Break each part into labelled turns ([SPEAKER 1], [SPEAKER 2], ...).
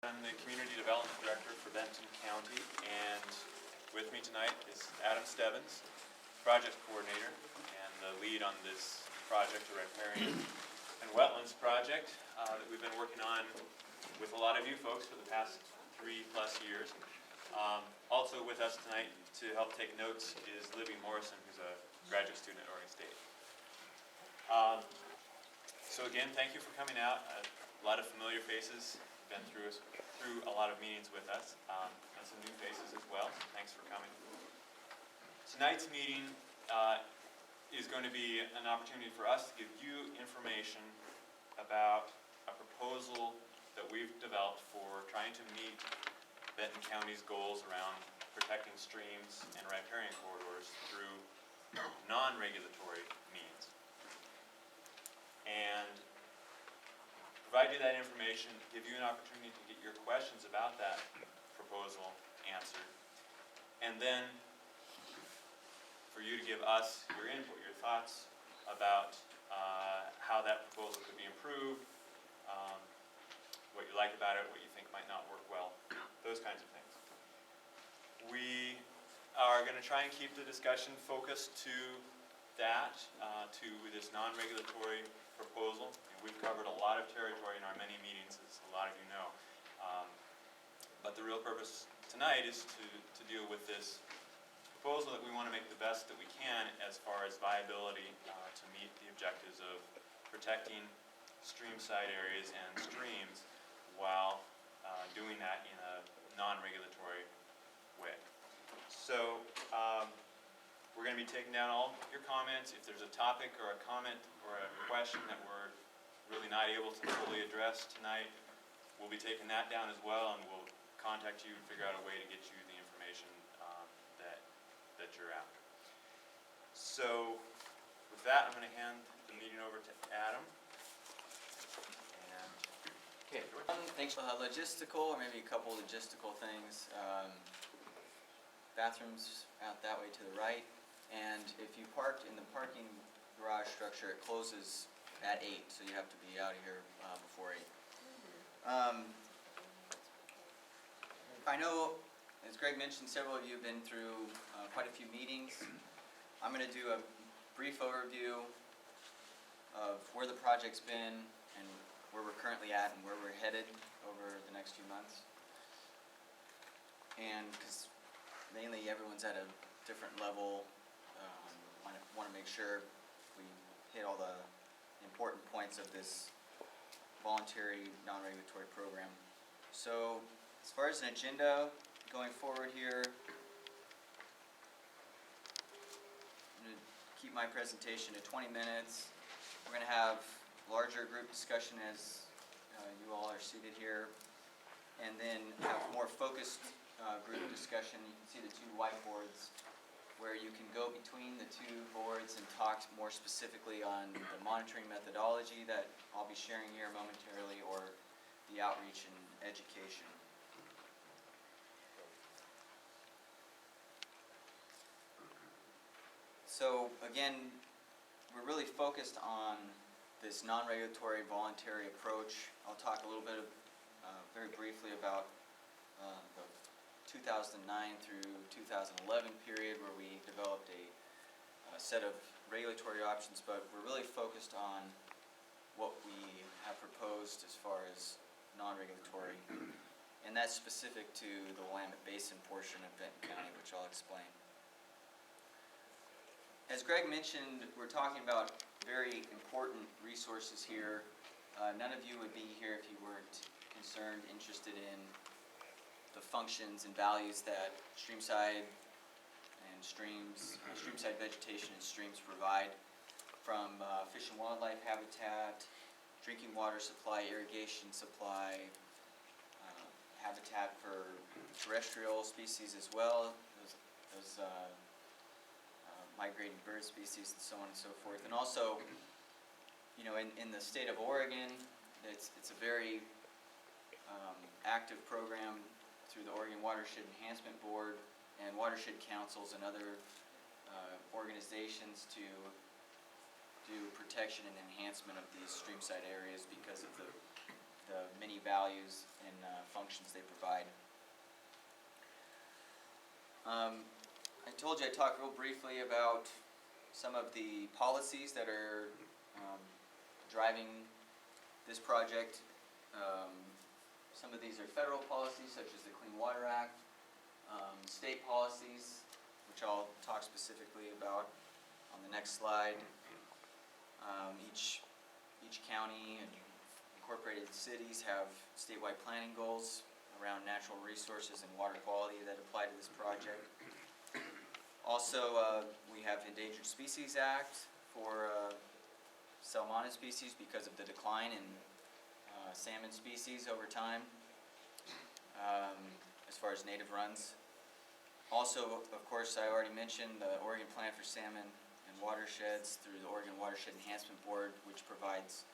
[SPEAKER 1] I'm the Community Development Director for Benton County, and with me tonight is Adam Stebbins, Project Coordinator and the lead on this project, the Riparian and Wetlands project that we've been working on with a lot of you folks for the past 3+ years. Also with us tonight to help take notes is Libby Morrison, who's a graduate student at Oregon State. So again, thank you for coming out. A lot of familiar faces. Been through a lot of meetings with us, and some new faces as well. So thanks for coming. Tonight's meeting is going to be an opportunity for us to give you information about a proposal that we've developed for trying to meet Benton County's goals around protecting streams and riparian corridors through non-regulatory means. And provide you that information, give you an opportunity to get your questions about that proposal answered, and then for you to give us your input, your thoughts about how that proposal could be improved, what you like about it, what you think might not work well, those kinds of things. We are going to try and keep the discussion focused to that, to this non-regulatory proposal. And we've covered a lot of territory in our many meetings, as a lot of you know. But the real purpose tonight is to deal with this proposal that we want to make the best that we can as far as viability to meet the objectives of protecting streamside areas and streams while doing that in a non-regulatory way. So we're going to be taking down all your comments. If there's a topic or a comment or a question that we're really not able to fully address tonight, we'll be taking that down as well, and we'll contact you and figure out a way to get you the information that you're after. So with that, I'm going to hand the meeting over to Adam. And
[SPEAKER 2] okay, thanks. Logistical, or maybe a couple logistical things. Bathrooms out that way to the right. And if you parked in the parking garage structure, it closes at 8, so you have to be out of here before 8. I know, as Greg mentioned, several of you have been through quite a few meetings. I'm going to do a brief overview of where the project's been and where we're currently at and where we're headed over the next few months. And because mainly everyone's at a different level, want to make sure we hit all the important points of this voluntary non-regulatory program. So as far as an agenda going forward here, I'm going to keep my presentation to 20 minutes. We're going to have larger group discussion as you all are seated here, and then have more focused group discussion. You can see the two whiteboards where you can go between the two boards and talk more specifically on the monitoring methodology that I'll be sharing here momentarily, or the outreach and education. So again, we're really focused on this non-regulatory voluntary approach. I'll talk a little bit very briefly about the 2009 through 2011 period, where we developed a set of regulatory options, but we're really focused on what we have proposed as far as non-regulatory, and that's specific to the Willamette Basin portion of Benton County, which I'll explain. As Greg mentioned, we're talking about very important resources here. None of you would be here if you weren't concerned, interested in the functions and values that streamside and streamside vegetation and streams provide, from fish and wildlife habitat, drinking water supply, irrigation supply, habitat for terrestrial species as well, those migrating bird species and so on and so forth. And also, you know, in the state of Oregon, it's a very active program through the Oregon Watershed Enhancement Board and watershed councils and other organizations to do protection and enhancement of these streamside areas because of the the many values and functions they provide. I told you I'd talk real briefly about some of the policies that are driving this project. Some of these are federal policies, such as the Clean Water Act, state policies, which I'll talk specifically about on the next slide. Each county and incorporated cities have statewide planning goals around natural resources and water quality that apply to this project. Also, we have Endangered Species Act for salmon species because of the decline in salmon species over time, as far as native runs. Also, of course, I already mentioned the Oregon Plan for Salmon and Watersheds through the Oregon Watershed Enhancement Board, which provides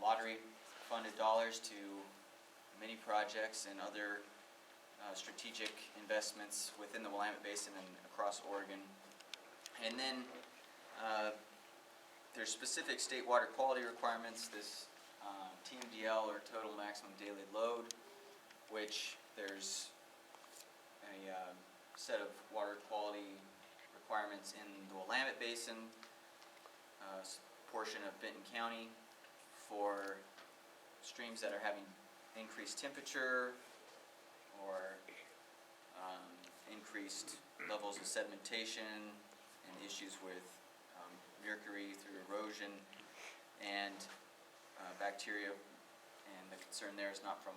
[SPEAKER 2] lottery-funded dollars to many projects and other strategic investments within the Willamette Basin and across Oregon. And then there's specific state water quality requirements, this TMDL, or Total Maximum Daily Load, which there's a set of water quality requirements in the Willamette Basin, portion of Benton County, for streams that are having increased temperature or increased levels of sedimentation and issues with mercury through erosion and bacteria, and the concern there is not from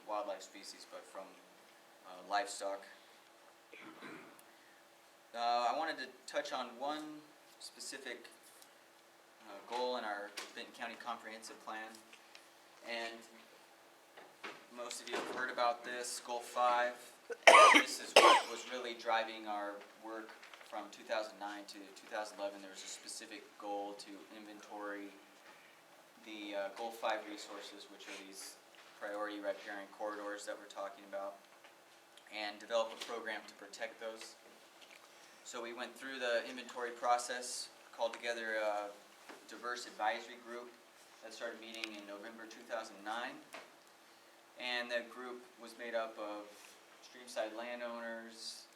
[SPEAKER 2] wildlife species but from livestock. I wanted to touch on one specific goal in our Benton County Comprehensive Plan, and most of you have heard about this, Goal 5. This is what was really driving our work from 2009 to 2011. There was a specific goal to inventory the Goal 5 resources, which are these priority riparian corridors that we're talking about, and develop a program to protect those. So we went through the inventory process, called together a diverse advisory group that started meeting in November 2009. And that group was made up of streamside landowners,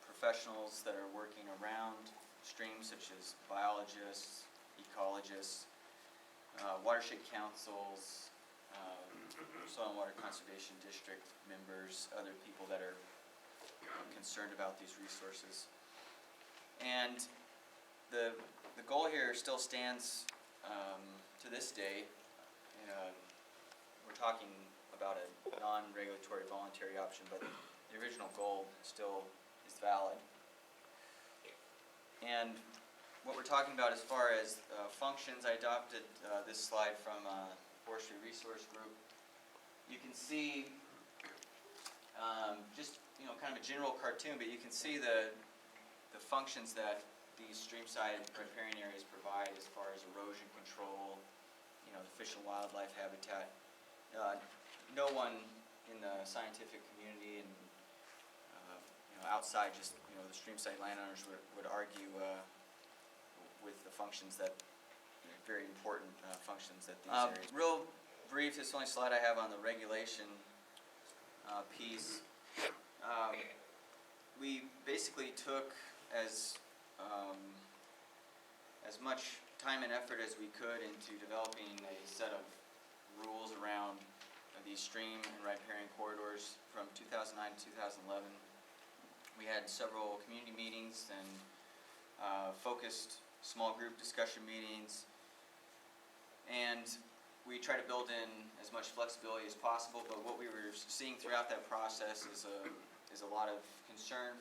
[SPEAKER 2] professionals that are working around streams, such as biologists, ecologists, watershed councils, soil and water conservation district members, other people that are concerned about these resources. And the goal here still stands to this day. We're talking about a non-regulatory voluntary option, but the original goal still is valid. And what we're talking about as far as functions, I adopted this slide from Forestry Resource Group. You can see just kind of a general cartoon, but you can see the functions that these streamside riparian areas provide as far as erosion control, the fish and wildlife habitat. No one in the scientific community and outside just the streamside landowners would argue with the functions that very important functions that these areas. Real brief, this is the only slide I have on the regulation piece. We basically took as much time and effort as we could into developing a set of rules around these stream and riparian corridors from 2009 to 2011. We had several community meetings and focused small group discussion meetings, and we try to build in as much flexibility as possible, but what we were seeing throughout that process is a lot of concern,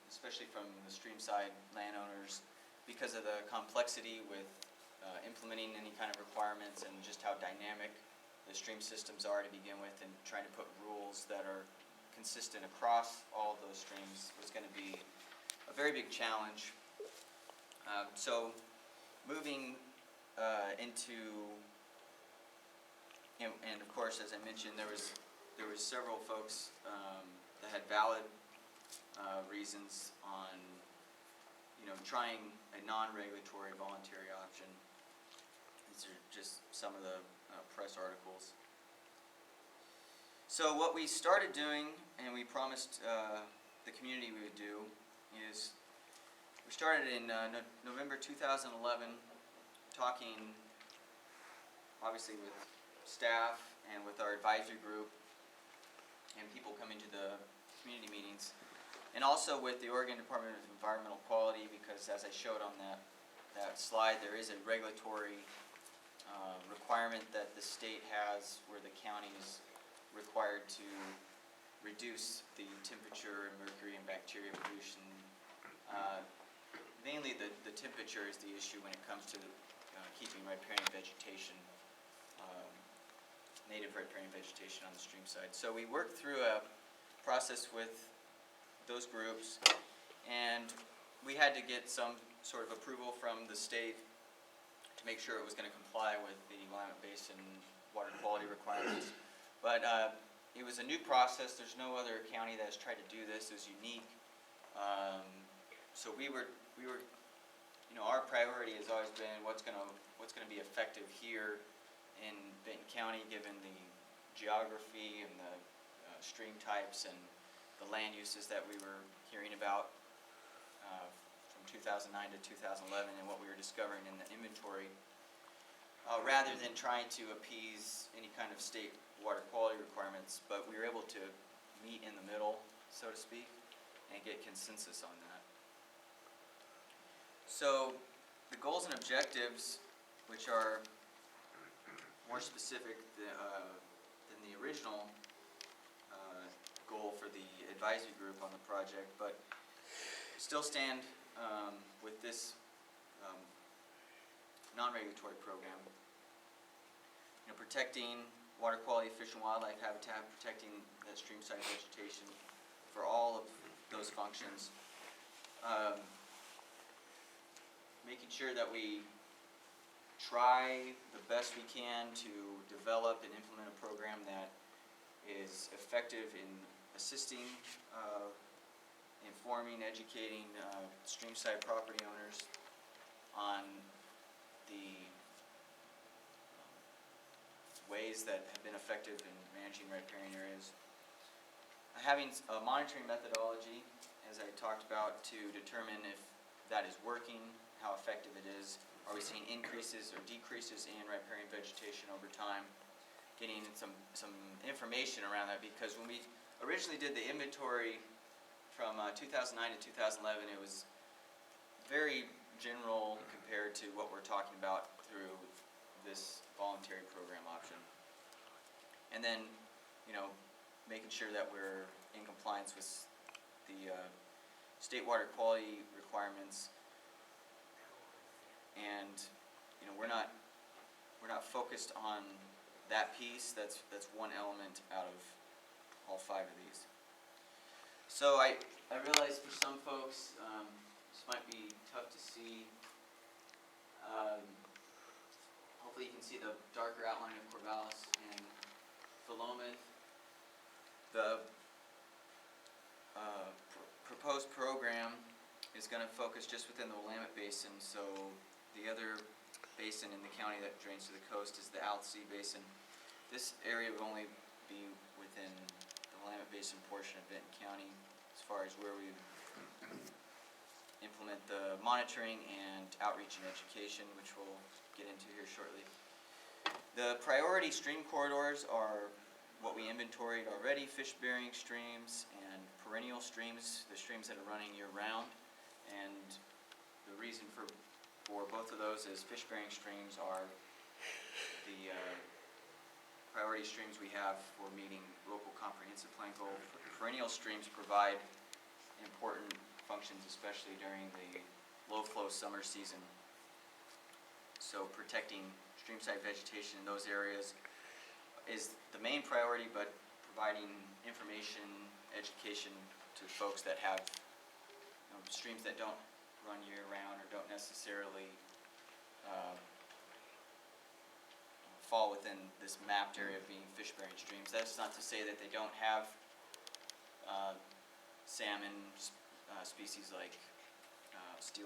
[SPEAKER 2] especially from the streamside landowners, because of the complexity with implementing any kind of requirements and just how dynamic the stream systems are to begin with, and trying to put rules that are consistent across all of those streams was going to be a very big challenge. So moving into, and of course, as I mentioned, there was several folks that had valid reasons on trying a non-regulatory voluntary option. These are just some of the press articles. So what we started doing, and we promised the community we would do, is we started in November 2011 talking obviously with staff and with our advisory group and people coming to the community meetings, and also with the Oregon Department of Environmental Quality, because as I showed on that slide, there is a regulatory requirement that the state has where the county is required to reduce the temperature and mercury and bacteria pollution. Mainly the temperature is the issue when it comes to keeping riparian vegetation, native riparian vegetation on the stream side. So we worked through a process with those groups, and we had to get some sort of approval from the state to make sure it was going to comply with the Willamette Basin water quality requirements. But it was a new process. There's no other county that has tried to do this. It was unique. So we were, our priority has always been what's going to be effective here in Benton County, given the geography and the stream types and the land uses that we were hearing about from 2009 to 2011 and what we were discovering in the inventory, rather than trying to appease any kind of state water quality requirements. But we were able to meet in the middle, so to speak, and get consensus on that. So the goals and objectives, which are more specific than the original goal for the advisory group on the project, but still stand with this non-regulatory program. Protecting water quality, fish and wildlife habitat, protecting that streamside vegetation for all of those functions. Making sure that we try the best we can to develop and implement a program that is effective in assisting, informing, educating streamside property owners on the ways that have been effective in managing riparian areas. Having a monitoring methodology, as I talked about, to determine if that is working, how effective it is. Are we seeing increases or decreases in riparian vegetation over time? Getting some information around that, because when we originally did the inventory from 2009 to 2011, it was very general compared to what we're talking about through this voluntary program option. And then, making sure that we're in compliance with the state water quality requirements. And we're not focused on that piece. That's one element out of all 5 of these. So I realize for some folks this might be tough to see. Hopefully you can see the darker outline of Corvallis and Philomath. The proposed program is going to focus just within the Willamette Basin. So the other basin in the county that drains to the coast is the Altsea Basin. This area will only be within the Willamette Basin portion of Benton County as far as where we implement the monitoring and outreach and education, which we'll get into here shortly. The priority stream corridors are what we inventoried already: fish-bearing streams and perennial streams, the streams that are running year-round. And the reason for both of those is fish-bearing streams are the priority streams we have for meeting local comprehensive plan goal. Perennial streams provide important functions, especially during the low-flow summer season. So protecting streamside vegetation in those areas is the main priority, but providing information, education to folks that have streams that don't run year-round or don't necessarily fall within this mapped area of being fish-bearing streams. That's not to say that they don't have salmon species like steel